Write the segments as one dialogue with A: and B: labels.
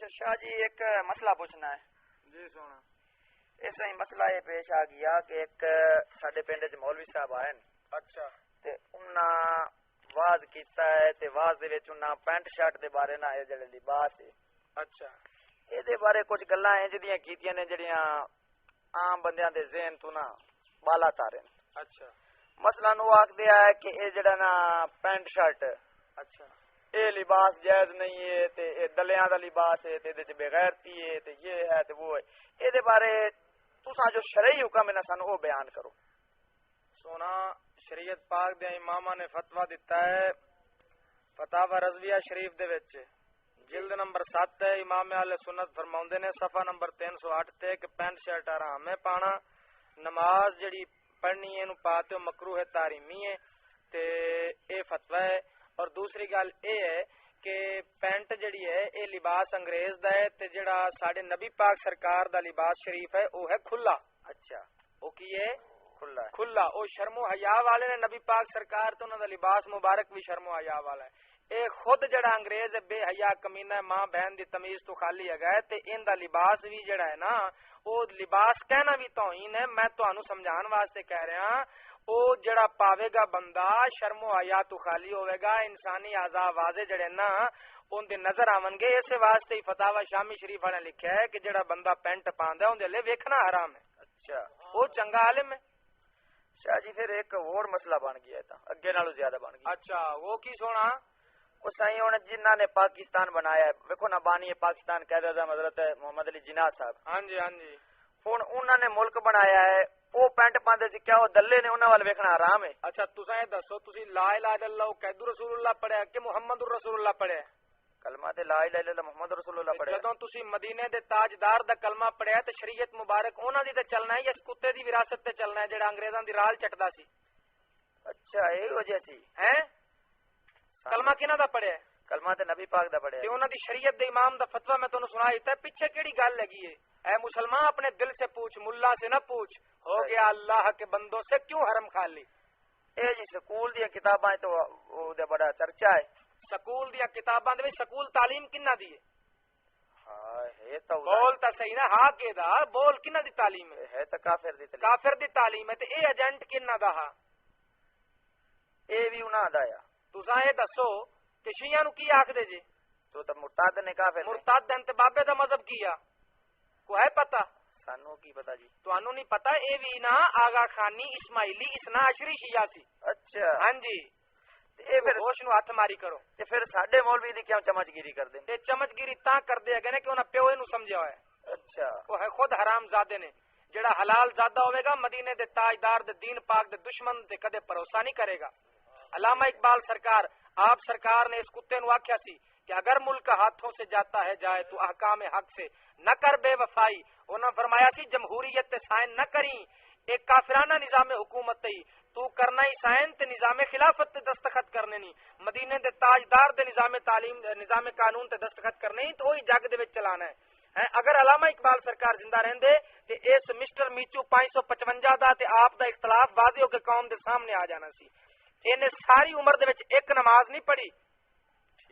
A: اچھا شاہ جی ایک مسئلہ پوچھنا ہے.
B: جی سونا.
A: اس طرح مسئلہ یہ پیش آ گیا کہ ایک ساڈے پنڈ چ مولوی صاحب آئے.
B: اچھا.
A: تے انہاں واز کیتا ہے تے واز دے وچ انہاں پینٹ شرٹ دے بارے نہ اے جڑے لباس ہے.
B: اچھا.
A: اے دے بارے کچھ گلاں انج دیاں کیتیاں نے جڑیاں عام بندیاں دے ذہن تو نہ بالا تارن.
B: اچھا.
A: مثلا وہ آکھ دیا ہے کہ اے جڑا نا پینٹ شرٹ
B: اچھا
A: اے لباس جائز نہیں ہے تے اے دلیاں دا لباس ہے تے دے بے غیرتی ہے تے یہ ہے تے وہ ہے. اے دے بارے تساں جو شرعی حکم ہے نا سانو وہ بیان کرو.
B: سونا شریعت پاک دے اماماں نے فتویٰ دیتا ہے فتاوی رضویہ شریف دے وچ جلد نمبر 7 ہے. امام اہل سنت فرماوندے نے صفحہ نمبر 308 تے کہ پینٹ شرٹ حرام ہے پانا. نماز جڑی پڑھنی ہے نو پاتے مکروہ ہے تحریمی ہے تے اے فتویٰ ہے. اور دوسری گل اے ہے کہ پینٹ جڑی ہے اے لباس انگریز دا ہے تے جڑا ساڈے نبی پاک سرکار دا لباس شریف ہے او ہے کھلا.
A: اچھا
B: او کی ہے
A: کھلا ہے.
B: کھلا. او شرم و حیا والے نے نبی پاک سرکار تو انہاں دا لباس مبارک بھی شرم و حیا والا ہے. اے خود جڑا انگریز بے حیا کمینہ ہے ماں بہن دی تمیز تو خالی ہے تے ان دا لباس بھی جڑا ہے نا او لباس کہنا بھی توہین ہے. میں تانوں سمجھان واسطے کہہ رہا ہاں او جڑا پاوے گا بندہ شرم و حیا تو خالی ہوے گا. انسانی اعضاء واضح جڑے نا اون دے نظر آون گے. اس واسطے ہی فتاوی شامی شریف نے لکھیا ہے کہ جڑا بندہ پینٹ پاندا اون دے لے ویکھنا حرام ہے.
A: اچھا
B: او چنگا عالم ہے.
A: شاہ جی پھر ایک اور مسئلہ بن گیا ہے تا اگے نالوں زیادہ بن گیا.
B: اچھا وہ کی سونا.
A: وہ سائیں ہن جنہاں نے پاکستان بنایا ہے ویکھو نا بانی پاکستان قائد اعظم حضرت محمد علی جناح صاحب.
B: ہاں جی ہاں جی.
A: ہن انہاں نے ملک بنایا ہے وہ پینٹ پاندے سی کیا وہ دلے نے انہاں وال ویکھنا حرام ہے.
B: اچھا تساں یہ دسو تسی لا الہ الا اللہ قید رسول اللہ پڑھیا کہ محمد الرسول اللہ پڑھیا؟
A: کلمہ تے لا الہ الا اللہ محمد رسول اللہ پڑھیا.
B: جدوں تسی مدینے دے تاجدار دا کلمہ پڑھیا تے شریعت مبارک انہاں دی تے چلنا ہے یا اس کتے دی وراثت تے چلنا ہے جڑا انگریزاں دی رال چٹدا سی؟
A: اچھا یہی وجہ سی
B: ہیں کلمہ کیناں دا پڑھیا؟
A: کلمہ تے نبی پاک دا پڑھیا.
B: تے انہاں دی شریعت دے امام دا فتویٰ میں تانوں سنا دیتا ہے. پیچھے کیڑی گل لگی ہے؟ اے مسلمان اپنے دل سے پوچھ ملا سے نہ پوچھ. ہو گیا اللہ کے بندوں سے کیوں حرم خالی.
A: اے جی سکول دی کتاباں تو او دے بڑا چرچا ہے.
B: سکول دی کتاباں دے وچ سکول تعلیم کنا دی ہے؟
A: ہاں ہے تو
B: بول تا صحیح نا. ہاں کے دا بول کنا دی تعلیم
A: ہے تو کافر دی تعلیم.
B: کافر دی تعلیم ہے. تے اے ایجنٹ کنا دا ہا؟
A: اے بھی انہاں دا ہے.
B: تساں اے دسو کہ شیعہ نو کی آکھ دے جے؟
A: تو مرتد نے کافر نے.
B: مرتد تے بابے دا مذہب کیا کو ہے پتہ؟
A: سانو کی پتہ جی.
B: تانوں نہیں پتہ. اے وی نا آغا خانی اسماعیلی اسنا عشری شیعہ سی.
A: اچھا
B: ہاں جی. اے پھر ہوش نو ہاتھ ماری کرو.
A: تے پھر ساڈے مولوی دی کیوں چمچگیری کردے نے؟
B: تے چمچگیری تاں کردے اگے نے کہ انہاں پیو نو سمجھیا ہویا ہے.
A: اچھا
B: وہ ہے خود حرام زادے نے. جڑا حلال زادہ ہوے گا مدینے دے تاجدار دے دین پاک دے دشمن تے کدے بھروسہ نہیں کرے گا. علامہ اقبال سرکار آپ سرکار نے اس کتے نو آکھیا سی کہ اگر ملک ہاتھوں سے جاتا ہے جائے تو احکام حق سے نہ کر بے وفائی. انہوں فرمایا سی جمہوریت تے سائن نہ کریں ایک کافرانہ نظام حکومت تے تو کرنا ہی سائن تے نظام خلافت تے دستخط کرنے نہیں. مدینے دے تاجدار دے نظام تعلیم نظام قانون تے دستخط کرنے ہی تو وہی جگ دے وچ چلانا ہے. اگر علامہ اقبال سرکار زندہ رہندے تے اس مسٹر میچو 555 دا تے آپ دا اختلاف واضح ہو کے قوم دے سامنے آ جانا سی. انہیں ساری عمر دے وچ ایک نماز نہیں پڑھی.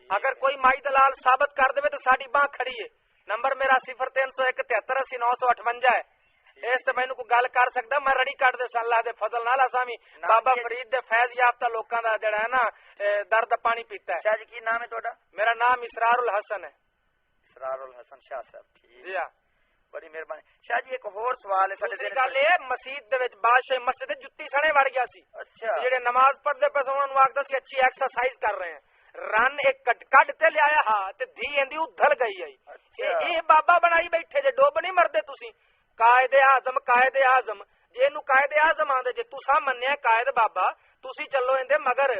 B: اگر کوئی مائی دلال ثابت کر دے تو ساری باں کھڑی ہے. نمبر میرا 0301 7380 ہے. اس تے مینوں کوئی گل کر سکدا میں رڑی کٹ دے سن اللہ دے فضل نال. اسامی بابا فرید دے فیض یافتہ لوکاں دا جڑا ہے نا درد پانی پیتا ہے.
A: شاہ جی کی نام ہے تہاڈا؟
B: میرا نام اسرار الحسن ہے.
A: اسرار الحسن شاہ صاحب. ٹھیک
B: جی ہاں
A: بڑی مہربانی. شاہ جی ایک اور سوال ہے
B: ساڈے گل اے مسجد دے وچ بادشاہ مسجد جُتی سنے وڑ گیا سی.
A: اچھا
B: جڑے نماز پڑھدے پے انہاں نوں آکھدا سی اچھی ایکسرسائز کر رہے ہیں. رن ایک کڈ تے لے آیا ہاں تے دھی ایندی ادھل گئی ہے. اے بابا بنائی بیٹھے جے ڈوب نہیں مردے تسی. قائد اعظم جے اینو قائد اعظم آندے جے تساں منیا قائد بابا تسی چلو ایندے مگر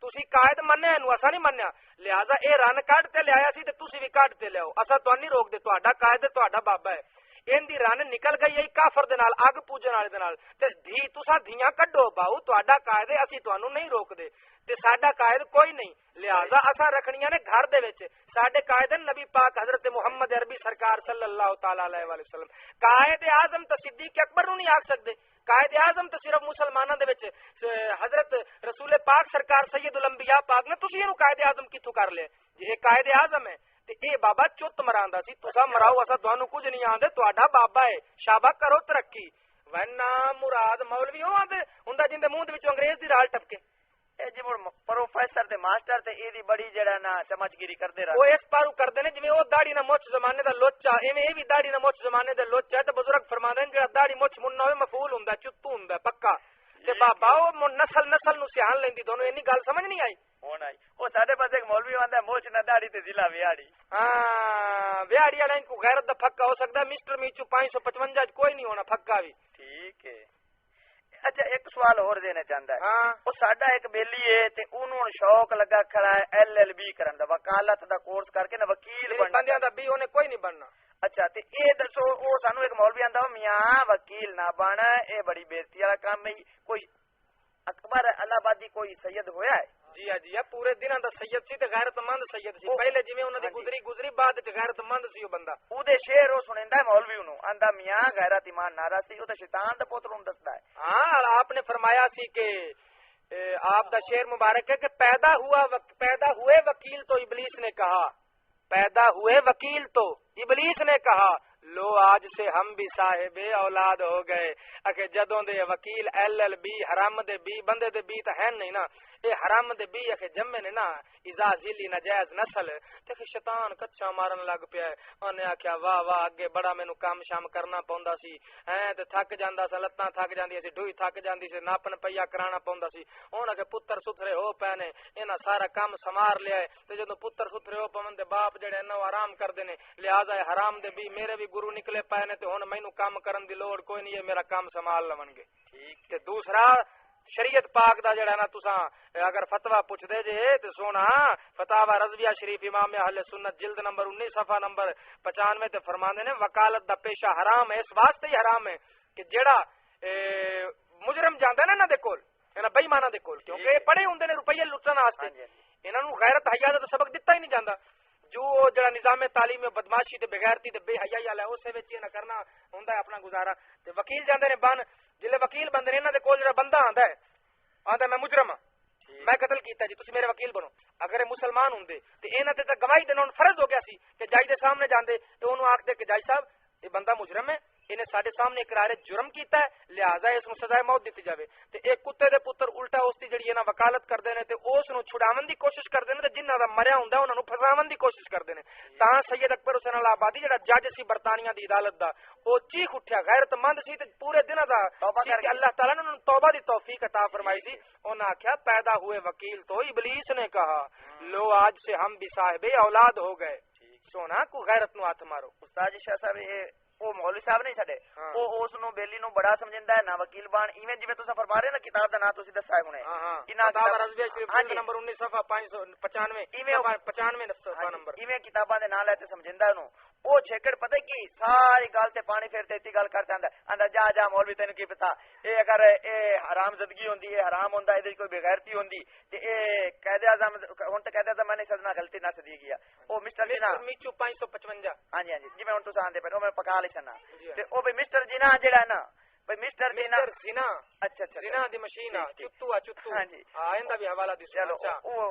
B: تسی قائد منیا اینو اساں نہیں منیا. لہذا اے رن کڈ تے لے آیا سی تے تسی وی کڈ تے لیاؤ. اساں تہن نہیں روک دے. تہاڈا قائد تہاڈا بابا ہے. ان دی رن نکل گئی ہے کافر دے نال اگ پوجن والے دے نال تے دھی تساں دھیاں کڈو باؤ. تہاڈا قائد اسی تانوں نہیں روک دے تے ساڈا قائد کوئی نہیں. لہذا اساں رکھنیاں نے گھر دے وچ. ساڈے قائد نبی پاک حضرت محمد عربی سرکار صلی اللہ تعالی علیہ وآلہ وسلم. قائد اعظم تے صدیق اکبر نوں نہیں آکھ سکدے. قائد اعظم تے صرف مسلماناں دے وچ حضرت رسول پاک سرکار سید الانبیاء پاک نے. تسی اینو قائد اعظم کتھوں کر لے؟ جے قائد اعظم ہے تے اے بابا چت مراندا سی تسا مراؤ اسا تانوں کچھ نہیں آندے تہاڈا بابا ہے شابا کرو ترقی ورنہ مراد مولوی ہو آندے ہوندا جندے منہ دے وچوں انگریز دی رال ٹپکے
A: اے جی پروفیسر تے ماسٹر تے اے دی بڑی جڑا نا چمچگیری کردے
B: وہ
A: رہندے
B: اس پارو کردے نے جویں او داڑھی نہ مچھ زمانے دا لوچا ایویں اے وی داڑھی نہ مچھ زمانے دا لوچا تے بزرگ فرماندے نے جڑا داڑھی مچھ مننا ہوے مفعول ہوندا چتو ہوندا پکا تے بابا او نسل نو سیان لیندی دونوں اینی گل سمجھ نہیں آئی
A: ہون آئی او ساڈے پاس ایک مولوی آندا موچ نہ داڑھی تے ضلع ویاڑی
B: ہاں ویاڑی والے کو غیرت دا پھکا ہو سکدا مسٹر میچو 555 وچ کوئی نہیں ہونا پھکا وی
A: ٹھیک ہے اچھا ایک سوال اور دینا چاہندا ہے
B: ہاں
A: او ساڈا ایک بیلی ہے تے اونوں شوق لگا کھڑا ہے LLB کرن دا وکالت دا کورس کر کے نا وکیل بننا
B: بندیاں دا بھی اونے کوئی نہیں بننا
A: اچھا تے اے دسو او سانو ایک مولوی آندا میاں وکیل نہ بن اے بڑی بےزتی والا کام ہے کوئی اکبر الہ آبادی کوئی سید ہویا ہے
B: جی پورے دناں دا سید سی تے غیرت مند سید سی پہلے جویں انہاں دی گزری بعد وچ غیرت مند سی او بندہ
A: او دے شعر او سنیندا ہے مولوی نو آندا میاں غیرت ایمان نارا سی او تے شیطان دا پتر ہوں دسدا ہے
B: ہاں آپ نے فرمایا سی کہ آپ دا شعر مبارک ہے کہ پیدا ہوئے وکیل تو ابلیس نے کہا پیدا ہوئے وکیل تو ابلیس نے کہا لو آج سے ہم بھی صاحب اولاد ہو گئے اکے جدوں دے وکیل LLB حرام دے بی بندے دے بی تے ہیں نہیں نا اے حرام دے بی اکے جمے نے نا اذا ذلی نجائز نسل تے شیطان کچا مارن لگ پیا اونے آکھیا واہ واہ اگے بڑا مینوں کام شام کرنا پوندا سی ہیں تے تھک جاندا سی لتاں تھک جاندی سی ڈوئی تھک جاندی سی ناپن پیا کرانا پوندا سی ہن اگے پتر ستھرے ہو پے نے انہاں سارا کام سمار لیا تے جدوں پتر ستھرے ہو پون دے باپ جڑے نو آرام کردے نے لہذا حرام دے بی میرے بھی گرو نکلے پے نے تے ہن مینوں کام کرن دی لوڑ کوئی نہیں ہے میرا کام سنبھال لون گے ٹھیک تے دوسرا شریعت پاک دا جڑا نا تساں اگر فتوی پوچھ دے جے تے سونا فتاوا رضویہ شریف امام اہل سنت جلد نمبر 19 صفحہ نمبر 95 تے فرماندے نے وکالت دا پیشہ حرام ہے اس واسطے ہی حرام ہے کہ جڑا مجرم جاندا نا انہاں دے کول انہاں بے ایماناں دے کول کیونکہ اے پڑھے ہوندے نے روپیے لٹن واسطے انہاں نوں غیرت حیا دا سبق دتا ہی نہیں جاندا جو جڑا نظام تعلیم میں بدماشی تے بغیرتی تے بے حیائی والا ہے اسے وچ نہ کرنا ہوندا ہے اپنا گزارا تے وکیل جاندے نے بن جلے وکیل بندے نے انہاں دے کول جڑا بندہ آندا میں مجرم ہاں میں قتل کیتا جی تسی میرے وکیل بنو اگر مسلمان ہوندے تے انہاں تے گواہی دینا فرض ہو گیا سی کہ جج دے سامنے جاندے تے اونوں آکھدے کہ جج صاحب یہ بندہ مجرم ہے انہیں ساڈے سامنے اقرار جرم کیتا ہے لہذا اس نو سزا موت دتی جاوے تے ایک کتے دے پتر الٹا اس دی جڑی انہاں وکالت کردے نے تے اس نو چھڑاون دی کوشش کردے نے تے جنہاں دا مریا ہوندا انہاں نو پھساون دی کوشش کردے نے تاں سید اکبر حسین الہٰبادی جڑا جج سی برطانیہ دی عدالت دا او چیخ اٹھیا غیرت مند سی تے پورے دناں دا توبہ کر کے اللہ تعالی نے انہاں نو توبہ دی توفیق عطا فرمائی سی انہاں آکھیا پیدا ہوئے وکیل تو ابلیس نے کہا لو آج سے ہم بھی صاحب اولاد ہو گئے سونا کو غیرت نو ہاتھ مارو
A: استاد شاہ صاحب وہ مولوی صاحب نہیں چھڈے او اس نو بیلی نو بڑا سمجھندا ہے نا وکیل بان ایویں جویں تساں فرما رہے نا کتاب دا نام تسی دسیا ہونے
B: انہاں کتاب رضویہ شریف نمبر 19 صفحہ 595 95 صفحہ نمبر
A: ایویں کتاباں دے نال ہے تے سمجھندا نو او چھکڑ پتہ کی ساری گل تے پانی پھیر تے اتی گل کر جاندا آندا جا مولوی تینوں کی پتہ اے اگر اے حرام زدگی ہوندی اے حرام ہوندا اے کوئی بے غیرتی ہوندی تے اے قائد اعظم ہن تے قائد اعظم میں نے سدنا غلطی نہ سدی گیا او مسٹر جی نا
B: میچو 555
A: ہاں جی جویں ہن تساں آندے پے میں پکا لے سنا تے او بھئی مسٹر جینا جڑا نا بھئی مسٹر جینا اچھا جینا
B: دی مشین چتو
A: ہاں جی
B: ایندا بھی حوالہ دی
A: چلو او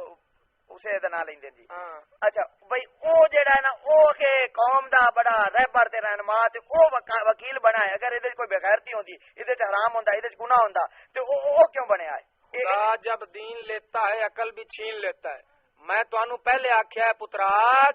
A: اسے دا نام لیندے جی
B: ہاں
A: اچھا بھئی او جڑا ہے نا او کہ قوم دا بڑا رہبر تے رہنما تے او وکیل بنا ہے اگر ادھر کوئی بے غیرتی ہوندی ادھر تے حرام ہوندا ادھر گناہ ہوندا تے او کیوں بنیا ہے
B: خدا جب دین لیتا ہے عقل بھی چھین لیتا ہے میں تانوں پہلے آکھیا ہے پترا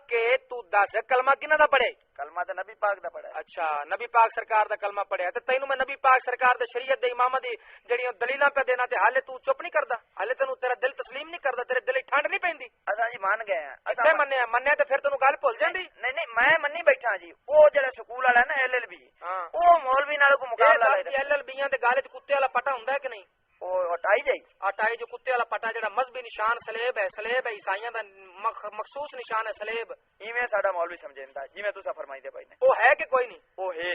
B: کہ تو دس کلمہ کنا دا پڑھے
A: کلمہ تے نبی پاک دا پڑھا ہے
B: اچھا نبی پاک سرکار دا کلمہ پڑھیا تے تینوں میں نبی پاک سرکار دے شریعت دے امامہ دی جڑیاں دلیلاں پہ دینا تے حالے تو چپ نہیں کردا حالے تینوں تیرا دل تسلیم نہیں کردا تیرے دل ٹھنڈ نہیں پیندی
A: اساں جی مان گئے ہیں
B: اسے مننے تے پھر تینوں گل بھول جاندی
A: نہیں میں منی بیٹھا جی او جڑا سکول والا نا LLB او مولوی نال کو مقابلہ ہے
B: LLBیاں دے گالے وچ کتے والا پٹا ہوندا ہے کہ نہیں
A: او ہٹائی جائی
B: ہٹائی جو کتے والا پٹا جڑا مذہبی نشان سلیب ہے عیسائیاں دا مخصوص نشان ہے سلیب
A: ایویں ساڈا مولوی سمجھیندا جویں تساں فرمائی دے بھائی نے
B: او ہے کہ کوئی نہیں
A: او ہے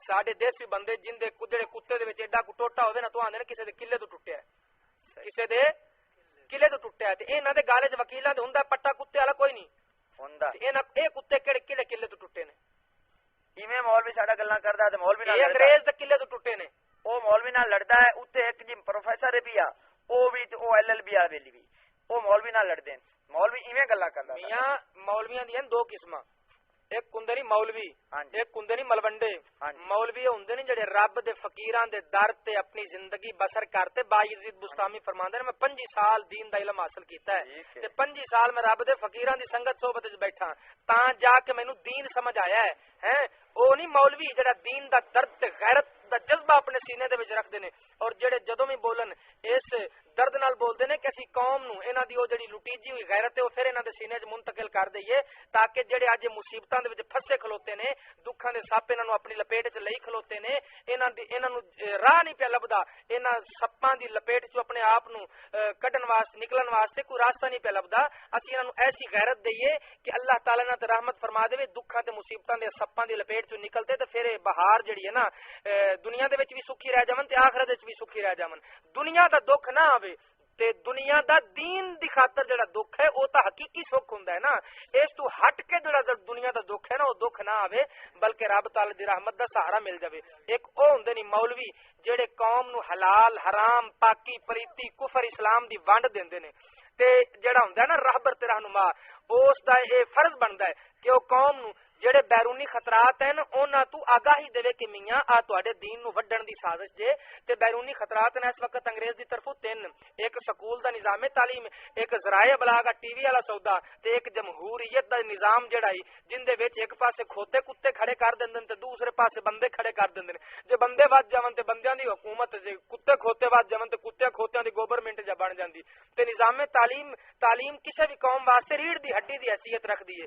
B: ساڈے دیسی بندے جن دے جڑے کتے دے وچ ایڈا کو ٹوٹا ہوے نا تو آندے نے کسے دے قلعے تو ٹٹیا ہے کسے دے قلعے تو ٹٹیا ہے تے انہاں دے گالے وچ وکیلاں دے ہوندا پٹا کتے والا کوئی نہیں ہوندا انہاں اے کتے کیڑے قلعے تو ٹٹے نے
A: ایویں مولوی ساڈا گلاں کردا تے مولوی نال
B: انگریز دے قلعے تو ٹٹے نے
A: او مولوی نال لڑدا ہے اوتے ایک جی پروفیسر ہے پیا او بھی او LLB والا ویلی بھی او مولوی نال لڑدے مولوی ایویں گلا کردا
B: میاں مولویاں دیاں دو قسماں، ایک ہوندے نے مولوی، ایک ہوندے نے ملوڈے۔ مولوی ہوندے نے جڑے رب دے فقیراں دے در تے اپنی زندگی بسر کرتے۔ باجید بستامی فرماندے نے میں 25 سال دین دا علم حاصل کیتا ہے تے 25 سال میں رب دے فقیراں دی سنگت صحبت وچ بیٹھا تاں جا کے مینوں دین سمجھ آیا ہے۔ او نہیں مولوی جڑا دین دا درد تے غیرت دا جذبہ اپنے سینے دے وچ رکھدے نے اور جڑے جدوں بھی بولن اس درد نال بولدے نے کہ اسی قوم نو انہاں دی او جڑی لٹیجی ہوئی غیرت ہے او پھر انہاں دے سینے وچ منتقل کر دئیے تاکہ جڑے اج مصیبتاں دے وچ پھسے کھلوتے نے، دکھاں دے سپ انہاں نو اپنی لپیٹ وچ لئی کھلوتے نے، انہاں نو راہ نہیں پیا لبدا، انہاں سپاں دی لپیٹ وچ اپنے آپ نو کڈن واسطے نکلن واسطے کوئی راستہ نہیں پیا لبدا۔ اسی انہاں نو ایسی غیرت دئیے کہ اللہ تعالی نے تے رحمت فرما دے دکھاں تے مصیبتاں دے سپاں دی لپیٹ وچ نکلتے تے پھر بہار جڑی ہے نا دنیا دے وچ بھی سکھی رہ جاون تے آخرت وچ بھی سکھی رہ جاون۔ دنیا دا دکھ نہ آوے تے دنیا دا دین دی خاطر جڑا دکھ ہے او تا حقیقی سکھ ہوندا ہے نا، اس تو ہٹ کے جڑا دنیا دا دکھ ہے نا او دکھ نہ آوے بلکہ رب تعالی دی رحمت دا سہارا مل جاوے۔ ایک او ہوندے نے مولوی جڑے قوم نو حلال حرام پاکی پلیتی کفر اسلام دی ونڈ دیندے نے تے جڑا ہوندا ہے نا راہبر تے رہنما اس دا اے فرض بندا ہے کہ او قوم نو جڑے بیرونی خطرات ہیں انہاں تو آگاہی دے کہ میاں آ تواڈے دین نو وڈن دی سازش جے تے بیرونی خطرات نے اس وقت انگریز دی طرفوں 3، ایک سکول دا نظام تعلیم، ایک ذرائع ابلاغ ٹی وی والا سودا تے ایک جمہوریت دا نظام جڑا ہے جن دے وچ ایک پاسے کھوتے کتے کھڑے کر دیندے تے دوسرے پاسے بندے کھڑے کر دیندے جے بندے ود جاون تے بندیاں دی حکومت، جے کتے کھوتے ود جاون تے کتے کھوتیاں دی گورنمنٹ جا بن جاندی تے نظام تعلیم کسے بھی قوم واسطے ریڑھ دی ہڈی دی حیثیت رکھدی ہے۔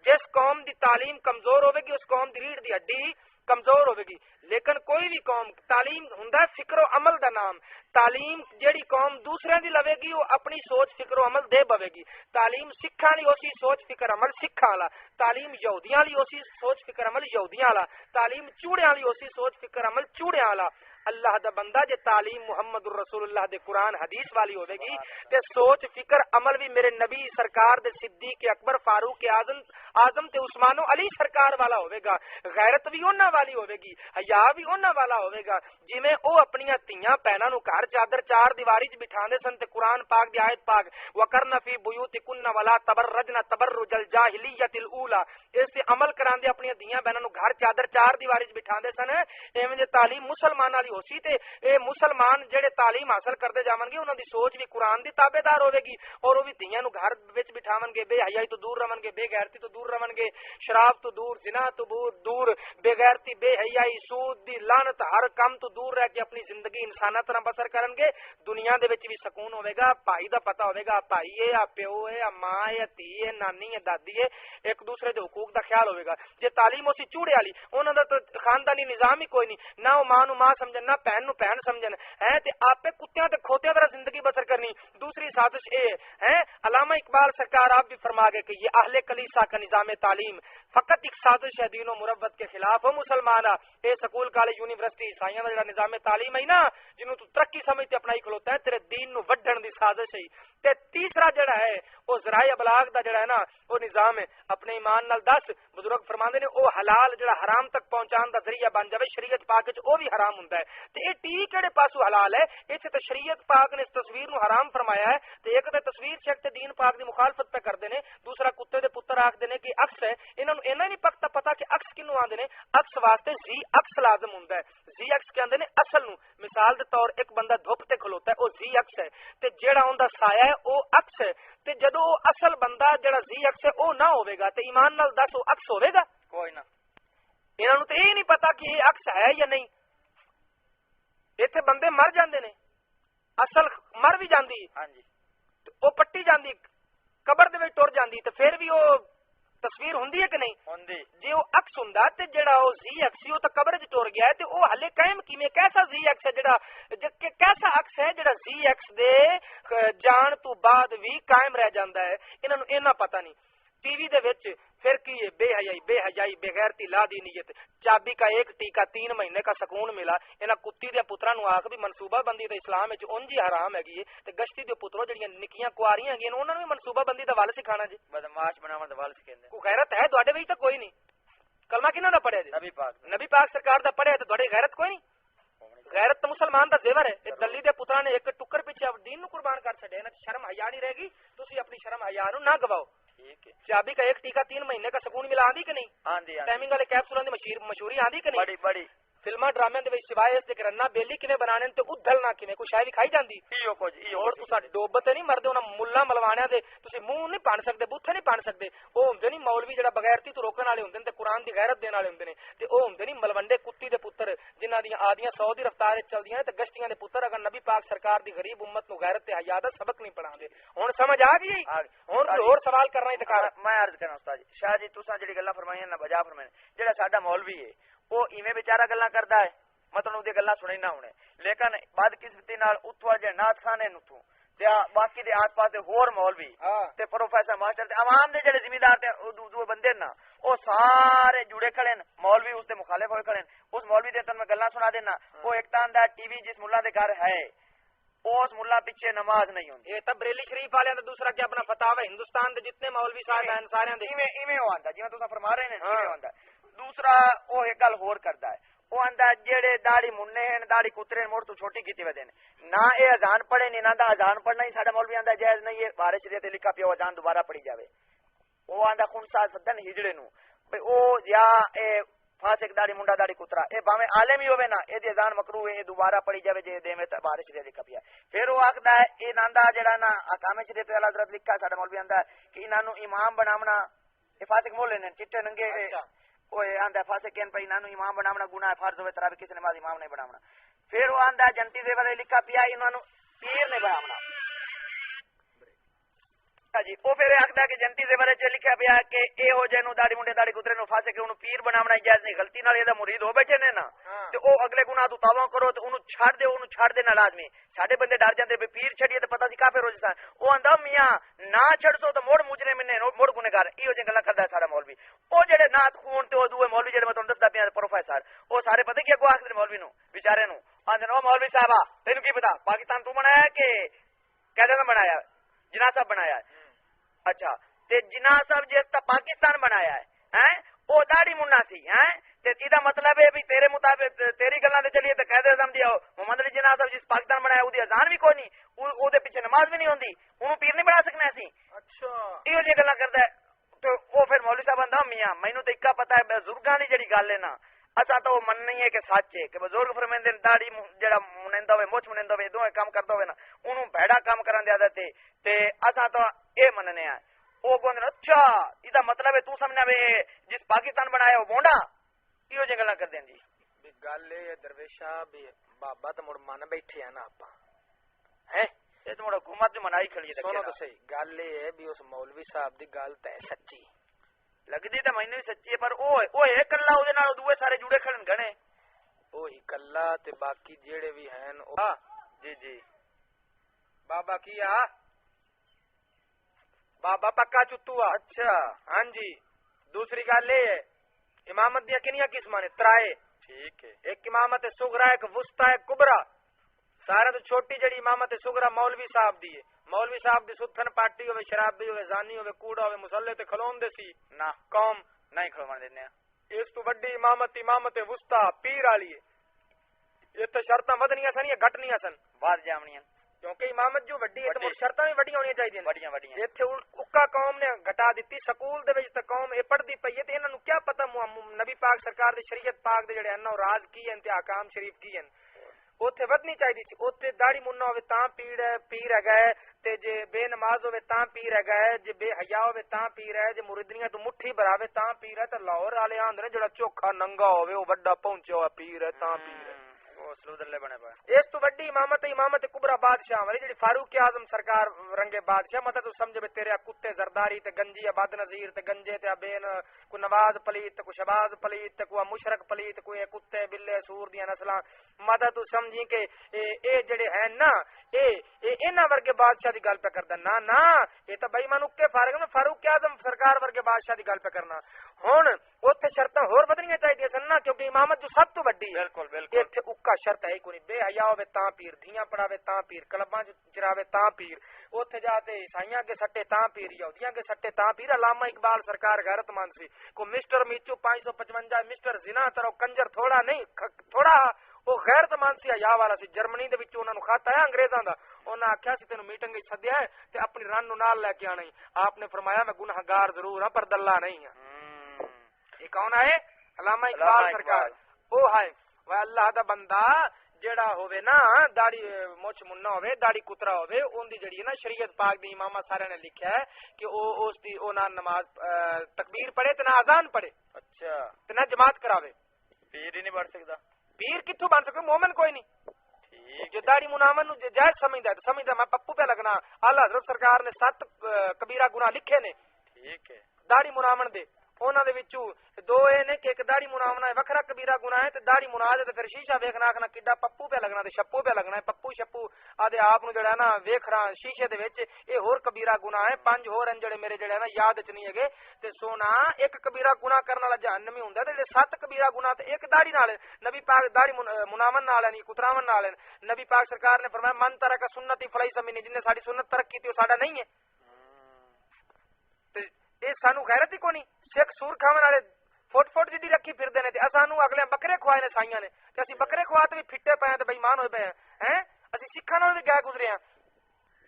B: جس قوم دی تعلیم کمزور ہوے گی اس قوم دی ریڑھ دی ہڈی کمزور ہوے گی، لیکن کوئی بھی قوم تعلیم ہوندا فکر و عمل دا نام، تعلیم جیڑی قوم دوسرے دی لوے گی وہ اپنی سوچ فکر و عمل دے بوے گی۔ تعلیم سکھاں والی اسی سوچ فکر عمل سکھاں والا، تعلیم یہودیاں والی اسی سوچ فکر عمل یہودیاں والا، تعلیم چوڑیاں والی اسی سوچ فکر عمل چوڑیاں والا۔ اللہ دا بندہ جے تعلیم محمد الرسول اللہ دے قرآن حدیث والی ہوے گی تے سوچ فکر عمل بھی میرے نبی سرکار دے صدیق اکبر فاروق اعظم تے عثمان و علی سرکار والا ہوے گا، غیرت بھی انہاں والی ہوے گی، حیا بھی انہاں والا ہوے گا جویں او اپنیاں تیاں بہناں نو گھر چادر چار دیواری وچ بٹھاندے سن تے قرآن پاک دی آیت پاک وقرن فی بیوتکن ولا تبرجن تبرج الجاہلیت الاولی اس تے عمل کراندے اپنیاں دیاں بہناں نو گھر چادر چار دیواری وچ بٹھاندے سن۔ ایویں جے تعلیم مسلمان والی ہوسی تے اے مسلمان جڑے تعلیم حاصل کردے جاون گے انہاں دی سوچ بھی قرآن دی تابعدار ہوے گی اور او بھی دیاں نو گھر وچ بٹھاون گے، بے حیائی تو دور رہن گے، بے غیرتی تو دور رہن گے، شراب تو دور، زنا تو دور، بے غیرتی بے حیائی سود دی لعنت ہر کم تو دور رہ کے اپنی زندگی انساناں طرح بسر کرن گے۔ دنیا دے وچ بھی سکون ہوے گا، بھائی دا پتہ ہوے گا بھائی ہے یا پیو ہے یا ماں ہے یا دھی ہے نانی ہے دادی ہے، ایک دوسرے دے حقوق دا خیال ہوے گا۔ جے تعلیم اسی چوڑے والی انہاں دا تو خاندانی نظام ہی کوئی نہیں، نہ او ماں نو ماں سمجھن نہ بہن نو بہن سمجھن ہے تے آپے کتیاں تے کھوتیاں طرح زندگی بسر کرنی۔ دوسری سازش اے ہے علامہ اقبال سرکار آپ بھی فرما گئے کہ یہ اہل کلیسا کا نظام تعلیم فقط ایک سازش ہے دین و مروت کے خلاف ہو مسلمانہ۔ اے سکول کالج یونیورسٹی عیسائیاں دا جڑا نظام تعلیم ہے نا جنوں تو ترقی سمجھ تے اپنائی کھلوتا ہے تیرے دین نو وڈھن دی سازش ہے۔ تے تیسرا جڑا ہے او ذرائع ابلاغ دا جڑا ہے نا او نظام ہے اپنے ایمان نال دس بزرگ فرماندے نے او حلال جڑا حرام تک پہنچان دا ذریعہ بن جاوے شریعت پاک وچ او بھی حرام ہوندا ہے تے اے ٹی وی کیڑے پاسو حلال ہے ایتھے تے شریعت پاک نے اس تصویر نو حرام فرمایا ہے تے ایک تے تصویر چیک تے دین پاک دی مخالفت پہ کردے نے، دوسرا کتے دے پتر آکھدے نے کہ عکس ہے، انہاں نو اینا نہیں پتہ کہ عکس کینو آندے نے، عکس واسطے زی عکس لازم ہوندا ہے، زی عکس کہندے نے اصل نو، مثال دے طور ایک بندہ دھوپ تے کھلوتا ہے او زی عکس ہے تے جیڑا اوندا سایہ ہے او عکس ہے تے جدوں او اصل بندہ جیڑا زی عکس ہے او نہ ہوے گا تے ایمان نال دس او عکس ہوے گا
A: کوئی نہ۔
B: انہاں نو تے یہ نہیں پتا کہ یہ عکس ہے یا نہیں۔ ایتھے بندے مر جاندے نے، اصل مر بھی جاندی
A: ہاں جی
B: او پٹی جاندی قبر دے وچ ٹر جاندی تے پھر بھی او تصویر ہوندی ہے کہ نہیں
A: ہوندی؟
B: جے او عکس ہوندا تے جڑا او زی عکس سی او تے قبر وچ ٹر گیا ہے تے او ہلے قائم کیویں کیسا زی عکس ہے جڑا کیسا عکس ہے جڑا زی عکس دے جان تو بعد بھی قائم رہ جاندا ہے۔ انہاں نو اینا پتہ نہیں۔ ٹی وی دے وچ پھر کی ہے بے حیائی بے غیرتی لا دینیت، چابی کا ایک ٹیکا 3 مہینے کا سکون ملا۔ انہاں کتی دے پتراں نو آکھ بھی منصوبہ بندی تے اسلام وچ اونج ہی حرام ہے تے گشتی دے پترو جڑیاں نکیاں کواریاں ہیں انہاں نو بھی منصوبہ بندی دا ول سکھانا جی،
A: بدماش بناون دا ول سکھیندے۔
B: کوئی غیرت ہے تواڈے وچ تے کوئی نہیں؟ کلمہ کنہاں دا پڑھیا جی؟
A: نبی پاک
B: نبی پاک سرکار دا پڑھیا تے تواڈی غیرت کوئی نہیں؟ غیرت تو مسلمان دا زیور ہے. دلی دے پتراں نے ایک ٹکر پیچھے دین نو قربان کر چھڈیا. انہاں شرم حیا نہیں رہے گی. تسی اپنی شرم حیا نو نہ گواؤ.
A: ٹھیک ہے.
B: چابی کا ایک ٹیکہ 3 مہینے کا سکون ملا آندی کہ نہیں؟
A: آندی
B: ٹائمنگ والے کیپسولوں دی مشہوری آندی کہ نہیں؟
A: بڑی بڑی
B: فلماں ڈرامے دے وچ سوائے اس دے کہ رنا بیلی کنے بنانے تے ادھل نہ کنے کوئی شاید کھائی جاندی.
A: ایو کچھ ایو
B: اور تساں ڈوبتے نہیں مردے انہاں ملہ ملوانیاں دے تسی منہ نہیں پان سکدے بوتھے نہیں پان سکدے. او ہوندے نہیں مولوی جڑا بغیرتی تو روکن والے ہوندے تے قرآن دی غیرت دین والے ہوندے نے تے او ہوندے نہیں ملوندے کتی دے پتر جنہاں دی آدیاں 100 دی رفتار وچ چلدیاں تے گشتیاں دے پتر. اگر نبی پاک سرکار دی غریب امت نو غیرت تے حیا دا سبق نہیں پڑھاندے. ہن سمجھ آ گئی. ہن کوئی اور سوال کرنا ہے تے
A: میں عرض کرنا استاد جی شاہ جی تساں جڑی گلاں فرمائیاں نا بجا فرمائیں جڑا ساڈا مولوی ہے او ایویں بیچارہ گلاں کردا ہے مطلب اودی گلاں سنی نہ ہونے لیکن بعد قسمتی نال اتھوا جے نعت خانے نو تو تے باقی دے آس پاس دے ہور مولوی تے پروفیسر ماسٹر تے عوام دے جڑے ذمہ دار تے دو بندے نا او سارے جڑے کھڑے ہیں. مولوی اس دے مخالف ہوئے کھڑے ہیں. اس مولوی دے تن میں گلاں سنا دینا. وہ ایک تان دا ٹی وی جس ملا دے گھر ہے اس ملا پیچھے نماز نہیں ہوندی.
B: یہ تب بریلی شریف والے دا دوسرا کیا اپنا فتاوی ہندوستان دے جتنے مولوی صاحب ہیں سارے دے
A: ایویں ہو آندا جویں تساں فرما رہے ہیں ایویں ہوندا. دوسرا او ایک گل ہور کردا ہے. وہ آندا جڑے داڑھی مننے ہیں داڑھی کترے مڑ تو چھوٹی کیتی ودے نے نہ اے اذان پڑھے نہیں نہ دا اذان پڑھنا ہی ساڈا مولوی آندا جائز نہیں ہے. بارش دے تے لکھا پیا اذان دوبارہ پڑھی جاوے. او آندا خنسا سدن ہجڑے نو بھئی او یا اے فاسق داڑھی منڈا داڑھی کترا اے باویں عالم ہی ہوے نا اے دی اذان مکروہ ہے دوبارہ پڑھی جاوے جے دے میں بارش دے لکھا پیا. پھر وہ آکھدا ہے اے ناندا جڑا نا احکام شریعت تے حضرت لکھا ساڈا مولوی آندا کہ انہاں نو امام بناونا اے فاسق مولے نے چٹے ننگے اوے آندا فاسق کہن پئی انہاں نو امام بناونا گناہ فرض ہوے ترا بھی کسی نماز امام نہیں بناونا. پھر وہ آندا جنتی دے والے لکھا پیا انہاں نو پیر نہیں بناونا جی. وہ پھر آخدا کہ جنتی دے بارے چ لکھا پیا کہ اے ہو جے نو داڑھی منڈے داڑھی کترے نو فاسق کہ اونوں پیر بناونا جائز نہیں. غلطی نال اے مرید ہو بیٹھے نے نا تے او اگلے گناہ تو توبہ کرو تے اونوں چھڈ دینا لازمی. ساڈے بندے ڈر جاندے بھی پیر چھڈیے تے پتہ سی کافر ہو جساں. او آندا میاں نہ چھڑسو تے مڑ مجرم نے مڑ گنہگار. ایہو جے گلاں کردا ہے سارا مولوی. او جڑے نات خون تے او دوے مولوی جڑے میں تانوں دسدا پیا پروفیسر او سارے پتہ کی اگوں آکھدے مولوی نو بیچارے نو آندے او مولوی صاحبہ تینوں کی پتہ پاکستان تو بنایا ہے کہ قائداعظم بنایا جناح صاحب بنایا ہے. اچھا تے جناح صاحب جس تا پاکستان بنایا ہے ہیں او داڑھی مننا سی ہیں تے ایدا مطلب ہے بھی تیرے مطابق تیری گلاں تے چلیے تے قائد اعظم دی محمد علی جناح صاحب جس پاکستان بنایا او دی اذان بھی کوئی نہیں او دے پیچھے نماز بھی نہیں ہوندی اونوں پیر نہیں بنا سکنا اسی. اچھا ایو جی گلاں کردا ہے. تو او پھر مولوی صاحب آندا میاں مینوں تے اکا پتہ ہے بزرگاں دی جڑی گل ہے نا اسا تو مننی ہے کہ سچ ہے کہ بزرگ فرمیندے داڑھی جڑا منیندا ہوے مچھ منیندا ہوے دوویں کام کردا ہوے نا اونوں بھڑا کام کرن دی عادت ہے تے اسا تو اے مننے ہیں. او گوندے اچھا ایدا مطلب ہے تو سمجھنا وے جس پاکستان بنایا او بونڈا ایو جے گلاں کردے جی.
B: بھی گل اے درویشا بھی بابا تے مڑ من بیٹھے ہیں نا آپاں ہیں
A: اے تے مڑ حکومت دی منائی کھڑی ہے.
B: سنو تے صحیح گل اے بھی اس مولوی صاحب دی گل تے سچی
A: لگدی تے مینوں بھی سچی ہے پر او اے کلا او دے نال دوے سارے جڑے کھڑن گھنے
B: اوہی کلا تے باقی جیڑے بھی ہیں
A: جی جی
B: بابا کیا بابا پکا چتو آ.
A: اچھا
B: ہاں جی. دوسری گل یہ ہے امامت دیا کنیا قسم نے ترائے.
A: ٹھیک ہے.
B: ایک امامت سغرا ایک وسطی ایک کبرا. سارے تو چھوٹی جڑی امامت سغرا مولوی صاحب دی ہے. مولوی صاحب دی ستھن پاٹی ہوے شرابی ہوے زانی ہوے کوڑا ہوے مسلے تے کھلون دے سی
A: نہ
B: قوم
A: نہیں کھلون دینے.
B: اس تو بڑی امامت وسطی پیر والی ہے. یہ تو شرطاں ودنیاں سن یا گھٹنیاں سن
A: بعد جامنیاں
B: کیونکہ امامت جو وڈی ہے تے شرطاں بھی وڈیاں ہونی چاہیے.
A: وڈیاں وڈیاں
B: ایتھے اکا قوم نے گھٹا دتی. سکول دے وچ تے قوم اے پڑھدی پئی ہے تے انہاں نوں کیا پتہ نبی پاک سرکار دی شریعت پاک دے جڑے انو راز کی ہیں تے احکام شریف کی ہیں. اوتھے ودنی چاہیے سی. اوتھے داڑھی مننا ہوے تاں پیر ہے گئے تے جے بے نماز ہوے تاں پیر ہے گئے جے بے حیا ہوے تاں پیر ہے جے مریدنیاں تو مٹھی بھراوے تاں پیر ہے تے لاہور والے آندے جڑا چوکھا ننگا ہوے او بڑا پہنچیا ہوا پیر ہے تاں پیر ہے. اس تو وڈی امامت کبرا بادشاہ والی جڑی فاروق اعظم سرکار رنگے بادشاہ مت تو سمجھ میں تیرے کتے زرداری تے گنجی بد نظیر تے گنجے تے بین کو نواز پلیت تے کو شباز پلیت تے کو مشرق پلیت کوئی کتے بلے سور دیاں نسلاں مت تو سمجھی کہ اے جڑے ہیں نا اے انہاں ورگے بادشاہ دی گل پہ کردا. نا اے تے بے ایمان کے فاروق اعظم سرکار ورگے بادشاہ دی گل پہ کرنا. ہن اوتھے شرطاں ہور بدلنیاں چاہیے سن نا کیونکہ امامت جو سب تو وڈی ہے. بالکل ایتھے اکا شرط ہے کوئی بے حیا ہوے تاں پیر دھیاں پڑھاوے تاں پیر کلباں چراوے تاں پیر اوتھے جاتے عیسائیاں کے سٹے تاں پیر یہودیاں کے سٹے تاں پیر. علامہ اقبال سرکار غیرت مند سی کو مسٹر میچو 555 مسٹر زنا ترو کنجر تھوڑا نہیں تھوڑا وہ غیرت مانسی حیا والا سی جرمنی دے وچ انہاں نوں خط آیا انگریزاں دا انہاں آکھیا سی تینوں میٹنگ وچ سدیا ہے تے اپنی رن نوں نال لے کے آنا ہے آپ نے فرمایا میں گنہگار ضرور ہاں پر دلہ نہیں ہاں یہ کون ہے علامہ اقبال سرکار او ہے وہ اللہ دا بندہ جیڑا ہوے نا داڑھی مچھ منا ہوے داڑھی کترا ہوے اون دی جڑی ہے نا شریعت پاک دی امامہ سارے نے لکھیا ہے کہ او اس دی او نہ نماز تکبیر پڑھے تے نہ اذان پڑھے
A: اچھا
B: تے نہ جماعت کراوے
A: پیر ہی نہیں بن سکتا
B: پیر کتھوں بن سکے مومن کوئی نہیں
A: ٹھیک
B: جو داڑھی منامن نو جائز سمجھدا ہے سمجھدا میں پپو پہ لگنا اعلی حضرت سرکار نے 7 کبیرہ گناہ لکھے نے
A: ٹھیک ہے
B: داڑھی منامن دے انہاں دے وچوں دو اے نے کہ ایک داڑھی منامنا ہے وکھرا کبیرہ گناہ ہے تے داڑھی منا دے تے پھر شیشہ ویکھنا آکھنا کڈا پپو پہ لگنا تے شپو پہ لگنا ہے پپو شپو آدے آپ نو جڑا ہے نا ویکھ رہا شیشے دے وچ اے ہور کبیرہ گناہ ہے 5 ہور ہیں جڑے میرے جڑے ہے نا یاد وچ نہیں ہگے تے سونا ایک کبیرہ گناہ کرن والا جہنمی ہوندا تے جڑے 7 کبیرہ گناہ تے ایک داڑھی نال نبی پاک داڑھی منامن نال نہیں کتراون نال نبی پاک سرکار نے فرمایا من ترک سنتی فلیس منی جن نے ساڈی سنت ترک کیتی او ساڈا نہیں ہے تے اے سانو غیرت ہی کونی سکھ سور کھاون والے فٹ فٹ جدی رکھی پھردے نے تے اسانو اگلے بکرے کھوائے نے سائیاں نے تے اسی بکرے کھوا تے بھی پھٹے پے تے بے ایمان ہوئے پے ہیں اسی سکھاں نال بھی گئے گزرے ہیں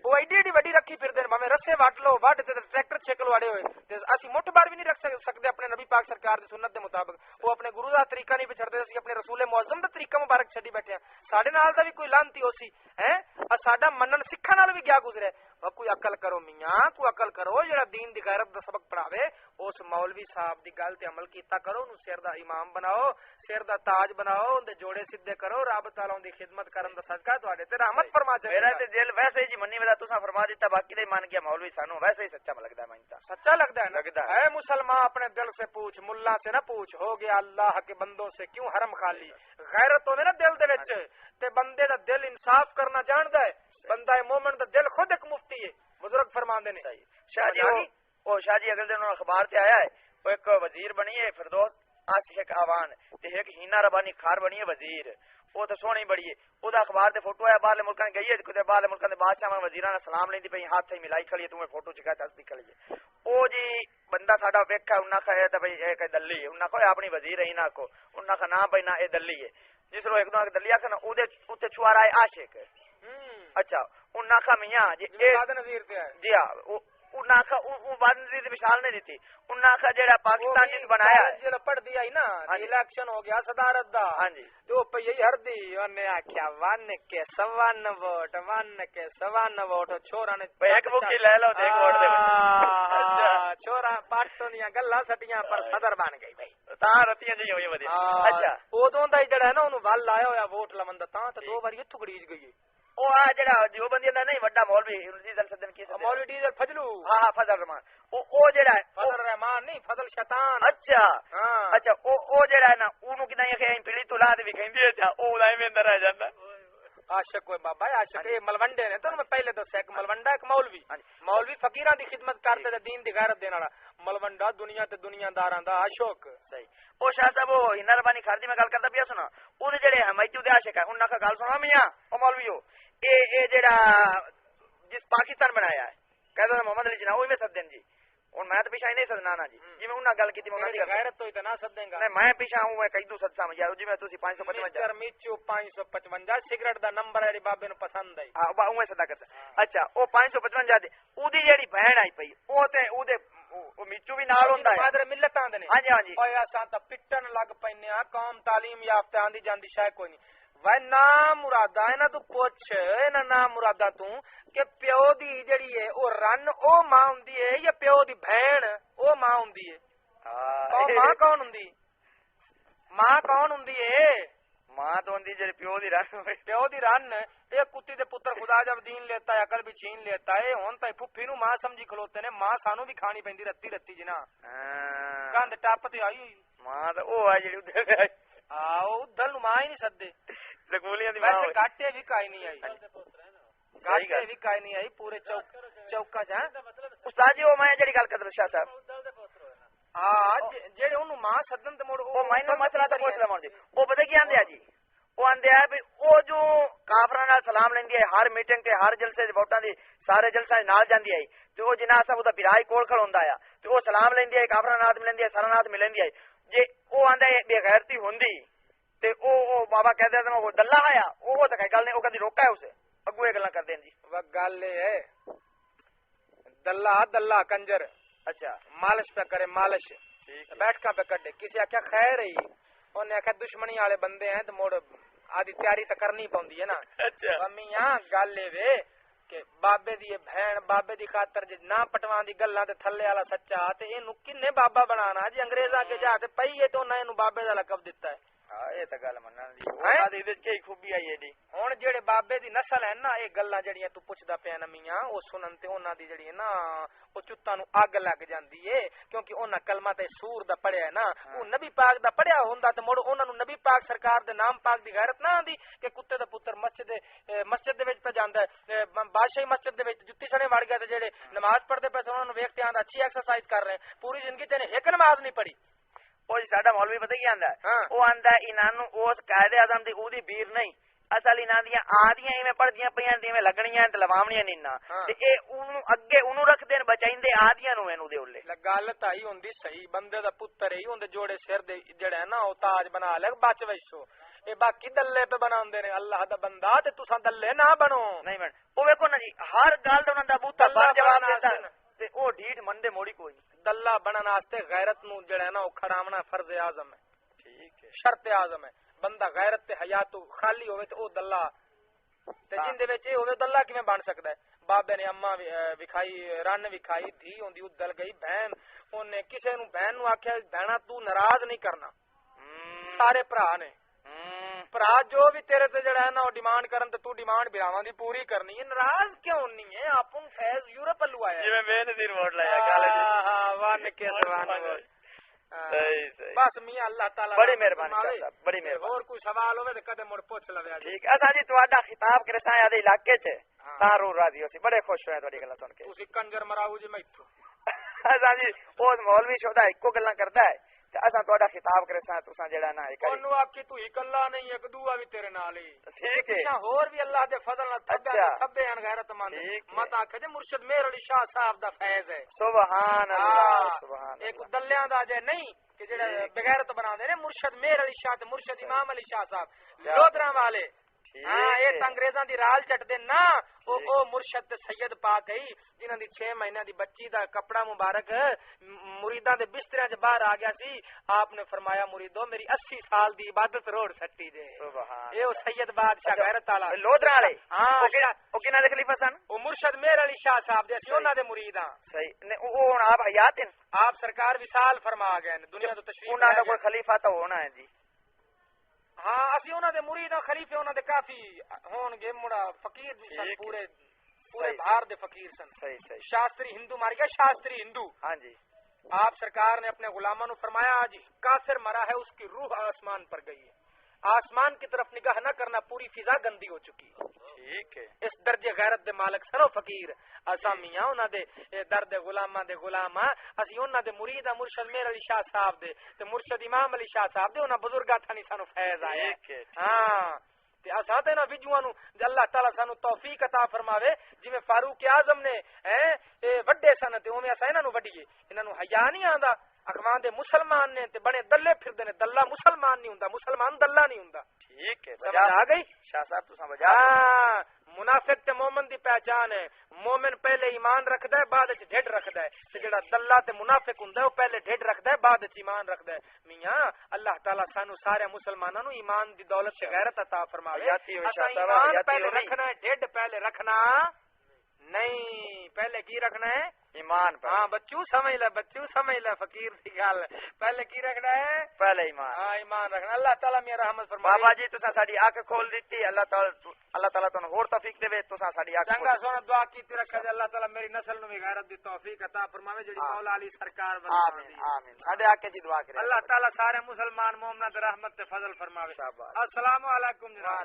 B: وہ ایڈی ایڈی وڈی رکھی پھردے نے بھاویں رسے وٹ لو وڈ تے ٹریکٹر چھک لواڑے ہوئے تے اسی مٹھ بار بھی نہیں رکھ سکدے اپنے نبی پاک سرکار دی سنت دے مطابق وہ اپنے گرو دا طریقہ نہیں پچھڑدے اسی اپنے رسول معظم دا طریقہ مبارک چھڈی بیٹھے ہیں ساڈے نال دا بھی کوئی لعنتی ہوسی ہیں ساڈا منن سکھاں نال بھی گیا گزرے کوئی عقل کرو میاں کوئی عقل کرو جڑا دین دی غیرت دا سبق پڑھاوے اس مولوی صاحب دی گل تے عمل کیتا کرو اونوں سر دا امام بناؤ سر دا تاج بناؤ اون دے جوڑے سیدھے کرو رب تعالی اون دی خدمت کرن دا صدقہ تواڈے تے رحمت فرما دے
A: میرا تے دل ویسے ہی جی منی ودا تساں فرما دیتا باقی تے مان گیا مولوی سانو ویسے ہی سچا لگدا ہے مانتا
B: سچا لگدا ہے
A: لگدا ہے
B: اے مسلمان اپنے دل سے پوچھ ملا سے نہ پوچھ ہو گیا اللہ کے بندوں سے کیوں حرم خالی غیرت ہوے نا دل دے وچ تے بندے دا دل انصاف کرنا جاندا ہے بندہ مومن دا دل خود ایک مفتی ہے بزرگ فرماندے نے
A: شاہ جی او شاہ جی اگلے دن اخبار تے آیا ہے وہ ایک وزیر بنی ہے فردوس عاشق آوان تے ایک ہینا ربانی خار بنی ہے وزیر وہ تو سونی بڑی ہے او دا اخبار تے فوٹو ہے باہر ملکاں گئی ہے کتے باہر ملکاں دے بادشاہ وزیراں نال سلام لیندی پئی ہاتھ تے ملائی کھڑی ہے تمہیں فوٹو چکا تصدیق کھڑی ہے او جی بندہ ساڈا ویکھا انہاں کہے تے بھئی اے کہ دلی انہاں کو اپنی وزیر ہے انہاں کو انہاں کا نام پئی نہ اے دلی ہے جس رو ایک دو دلی آکھنا او دے اوتے چھوارا ہے عاشق اچھا انہاں کا میاں جی
B: نظیر تے ہے
A: جی ہاں انہاں کا او بندی دی مثال نہیں دیتی انہاں کا جیڑا پاکستان جس بنایا ہے
B: جڑا پڑھ دیا ہی نا الیکشن ہو گیا صدارت دا
A: ہاں جی
B: تو پئی ہر دی اونے آکھیا 1 کے 54 ووٹ 1 کے 54 ووٹ چھوڑا نے
A: ایک بکی لے لو تے ایک ووٹ دے
B: اچھا چھوڑا پاٹوں دیاں گلاں سٹیاں پر صدر بن گئی بھائی
A: تا رتیاں جی ہوئی ودی اچھا
B: اودوں دا جڑا ہے نا اونوں ول لایا ہویا ووٹ لمن دا تاں تے 2 واری اتھوں گڑیج گئی ہے
A: او آ جڑا جو بندی دا نہیں وڈا مولوی ڈیزل سدن کی
B: مولوی ڈیزل فضلو
A: ہاں فضل رحمان او جڑا ہے
B: فضل رحمان نہیں فضل شیطان
A: اچھا
B: ہاں
A: اچھا او جڑا ہے نا اونوں کنا کہ پلی تو لا دے بھی کہندی ہے او لائے میں اندر آ جاندا
B: عاشق کوئی بابا عاشق اے ملوندے نے تو میں پہلے دسیا ایک ملونڈا ایک مولوی مولوی فقیراں دی خدمت کرتے تے دین دی غیرت دین والا ملونڈا دنیا تے دنیا داراں دا عاشق
A: صحیح او شاہ صاحب او ہنر ربانی خاردی میں گل کردا پیا سنا او جڑے ہمیچو دے عاشق ہے انہاں کا گل سنا میاں او مولویو اے جڑا جس پاکستان بنایا ہے کہدا محمد علی جناح اوہی میں سدن جی ہن میں تے پیچھے نہیں سدنا نا جی جویں انہاں گل کیتی میں
B: غیرت تو اتنا سدیں گا
A: نہیں میں پیچھے ہوں میں کئی سد سمجھ یار جویں تسی 555
B: مستر میچو 555 سگریٹ دا نمبر ہے بابے نو پسند ہے
A: ہاں اوے صدا کرتا اچھا او 555 دے او دی جڑی بہن آئی پئی او تے او دے او میچو بھی نال ہوندا ہے
B: مادر ملت آندے نے
A: ہاں جی ہاں جی
B: اوے اساں تا پٹن لگ پینے آ قوم تعلیم یافتہ آندی جاندی شے کوئی نہیں وے نام مرادا انہاں تو پوچھ انہاں نام مرادا تو کہ پیو دی جڑی ہے او رن او ماں ہوندی ہے یا پیو دی بہن او ماں ہوندی ہے او ماں کون ہوندی ماں کون ہوندی ہے
A: ماں تو ہوندی جڑی پیو دی رن
B: پیو دی رن اے کتی دے پتر خدا جب دین لیتا ہے عقل بھی چھین لیتا ہے ہن تے پھپھی نو ماں سمجھی کھلوتے نے ماں سانو بھی کھانی پیندی رتی رتی جنا گند ٹپ تے آئی
A: ماں تے او ہے جڑی ادھر
B: او دل نو ماں ہی نہیں سدے
A: سکولیاں دی ماں
B: ویسے گاٹے بھی کائی نہیں آئی گاٹے بھی کائی نہیں آئی پورے چوکا جا
A: استاد جی او میں جڑی گل کردا شاہ صاحب
B: ہاں جڑے اونوں ماں سدن تے مڑ
A: او مینوں مسئلہ تے پوچھ لواں جی او پتہ کی آندے جی او آندے ہے بھی او جو کافراں نال سلام لیندی ہے ہر میٹنگ تے ہر جلسے تے ووٹاں دی سارے جلسے نال جاندی ہے تے او جناح صاحب دا پیرائی کول کھڑوندا ہے تے او سلام لیندی ہے کافراں نال ملندی ہے سارا نال ملندی ہے جے او آندا ہے بے غیرتی ہوندی تے او بابا کہہ دے وہ دلہ آیا وہ تے گل نہیں، وہ کدی روکا ہے اسے اگو یہ گلاں کر دین جی.
B: وہ گل ہے دلہ کنجر
A: اچھا
B: مالش پہ کرے مالش بیٹھکا پہ کڈے کسی آخیا خیر ہی انہیں آخیا دشمنی والے بندے ہیں تو موڑ آدھی تیاری تو کرنی پوندی ہے نا.
A: اچھا
B: میاں گل اے کہ بابے دی بہن بابے دی خاطر جے نہ پٹوان دی گلاں تے تھلے والا سچا تے اینو کنے بابا بنانا جی انگریزاں کے جا تے پئی ہے تو انہاں اینو بابے دا لقب دتا ہے.
A: ہاں یہ تے گل منن دی انہاں دی وچ کی خوبی آئی ہے دی.
B: ہن جڑے بابے دی نسل ہے نا اے گلاں جڑیاں تو پوچھدا پیا نا میاں او سنن تے انہاں دی جڑی ہے نا او چتاں نو اگ لگ جاندی ہے کیونکہ انہاں کلمہ تے سور دا پڑھیا ہے نا او نبی پاک دا پڑھیا ہوندا تے مڑ انہاں نو نبی پاک سرکار دے نام پاک دی غیرت نہ آندی کہ کتے دا پتر مسجد دے وچ پہ جاندا ہے بادشاہی مسجد دے وچ جُتی سنے وڑ گیا تے جڑے نماز پڑھدے پے انہاں نو ویکھ تے آندا اچھی ایکسرسائز کر رہے ہیں پوری زندگی تے ایک نماز نہیں پڑھی.
A: وہ ساڈا مولوی پتہ کی آندا ہے وہ آندا ہے انہاں نو اس قائد اعظم دی اودی بیر نہیں اصل انہاں دیاں آدیاں ایویں پڑھدیاں پیاں جویں لگنیاں تے لواونیاں نہیں نا تے اے اونوں اگے اونوں رکھ دین بچائیندے آدیاں نو اینو دے اولے
B: گل تائی ہوندی صحیح بندے دا پتر ہی ہوندے جوڑے سر دے جڑا ہے نا او تاج بنا لے بچ ویسو اے باقی دلے پہ بناندے نے اللہ دا بندہ تے تساں دلے نہ بنو نہیں
A: بن او ویکھو نا جی ہر گل تے انہاں دا بوتا بن جواب دیندا تے او ڈھیٹ مندے موڑی کوئی نہیں.
B: دلہ بنن واسطے غیرت نو جڑا ہے نا او کھڑاونا فرض اعظم ہے. ٹھیک ہے شرط اعظم ہے. بندہ غیرت تے حیا تو خالی ہوے تے او دلہ تے جن دے وچ اے ہوے دلہ کیویں بن سکدا ہے. بابے نے اما وکھائی رن وکھائی دھی ہوندی ادل گئی بہن اونے کسے نو بہن نو آکھیا بہنا تو ناراض نہیں کرنا سارے بھرا نے بھرا جو بھی تیرے تے جڑا ہے نا او ڈیمانڈ کرن تے تو ڈیمانڈ بھراواں دی پوری کرنی ہے. ناراض کیوں نہیں ہے اپن فیض یورپ لو آیا
A: جویں میں نے دین ووٹ لایا کالج
B: ہاں وان کے زبان
A: صحیح
B: بس میاں اللہ تعالی
A: بڑی مہربانی صاحب بڑی مہربانی.
B: اور کوئی سوال ہوے تے کدے مڑ پوچھ لوے.
A: ٹھیک اساں جی تہاڈا خطاب کرتا ہے ادے علاقے چ تارو راضی ہوسی بڑے خوش ہوئے تہاڈی گلاں سن کے.
B: تسی کنجر مراؤ جی میتھوں
A: اساں جی او مولوی شودا اکو گلاں کردا ہے تے اساں تہاڈا خطاب کرتا ہے تساں جڑا نا ایک
B: اونوں آکھی تو اکلا نہیں ایک دوਆ بھی تیرے نال ہی.
A: ٹھیک ہے
B: ہور بھی اللہ دے فضل نال تھبے ان غیرت مند مت آکھے جے مرشد مہر علی شاہ صاحب دا فیض ہے.
A: سبحان اللہ سبحان اللہ.
B: ایک دلیاں دا جے نہیں کہ جڑا بغیرت بناندے نے مرشد مہر علی شاہ تے مرشد امام علی شاہ صاحب لودراں والے ہاں اے انگریزاں دی رال چٹ دے نا او مرشد تے سید پاک گئی جنہاں دی 6 مہینے دی بچی دا کپڑا مبارک مریداں دے بستریاں چ باہر آ گیا سی. آپ نے فرمایا مریدو میری 80 سال دی عبادت روڑ سٹی جے. سبحان اے او سید بادشاہ غیرت والا
A: لودراں والے
B: ہاں
A: او کنا دے خلیفہ سن
B: او مرشد مہر علی شاہ صاحب دے اسی انہاں دے مرید ہاں.
A: صحیح نے او ہن آپ حیات ہیں
B: آپ سرکار وصال فرما گئے دنیا تو تشریف
A: انہاں دا کوئی خلیفہ تو ہونا ہے جی.
B: ہاں اسی انہاں دے مرید ہاں خلیفے انہاں دے کافی ہون گے مڑا فقیر بھی سن پورے بھار دے فقیر سن. صحیح شاستری ہندو مار گیا شاستری ہندو. ہاں جی آپ سرکار نے اپنے غلاموں نے فرمایا آج کافر مرا ہے اس کی روح آسمان پر گئی ہے. آسمان کی طرف نگاہ نہ کرنا پوری فضا گندی ہو چکی. ٹھیک ہے اس درجے غیرت دے مالک سنو فقیر اسامیاں انہاں دے درد غلاماں دے غلاماں اسی انہاں دے مرید مرشد مہر علی شاہ صاحب دے تے مرشد امام علی شاہ صاحب دے انہاں بزرگاں تھانی سانو فیض آیا. ہاں تے اساں تے نا وجواں نو اللہ تعالی سانو توفیق عطا فرماوے جویں فاروق اعظم نے اے وڈے سن تے اوویں اساں انہاں نو وڈیے. انہاں نو حیا نہیں آندا اخوان دے مسلمان نے تے بڑے دلے پھردے نے دلہ مسلمان نہیں ہوندا مسلمان دلہ نہیں ہوندا. ٹھیک ہے سمجھ آ گئی شاہ صاحب تساں وجہ منافق تے مومن دی پہچان ہے. مومن پہلے ایمان رکھدا ہے بعد وچ ڈھڈ رکھدا ہے تے جڑا دلہ تے منافق ہوندا ہے او پہلے ڈھڈ رکھدا ہے بعد وچ ایمان رکھدا ہے. میاں اللہ تعالی سانو سارے مسلماناں نو ایمان دی دولت تے غیرت عطا فرماوے. ایمان پہلے رکھنا ہے ڈھڈ پہلے رکھنا نہیں پہلے کی رکھنا ہے ایمان پر. ہاں بچوں سمجھ لے فقیر دی گل پہلے کی رکھنا ہے پہلے ایمان. ہاں ایمان رکھنا. اللہ تعالی میاں رحمت فرمائے.
A: بابا جی تساں ساڈی اکھ کھول دتی اللہ تعالی تانوں ہور توفیق دے تساں ساڈی اکھ
B: چنگا سونا دعا کیتی رکھا جے اللہ تعالی میری نسل نو بھی غیرت دی توفیق عطا فرماوے جڑی مولا علی سرکار بنا.
A: آمین آمین ساڈے آکے جی دعا کرے
B: اللہ تعالی سارے مسلمان مومناں تے رحمت تے فضل فرماوے. السلام علیکم جناب.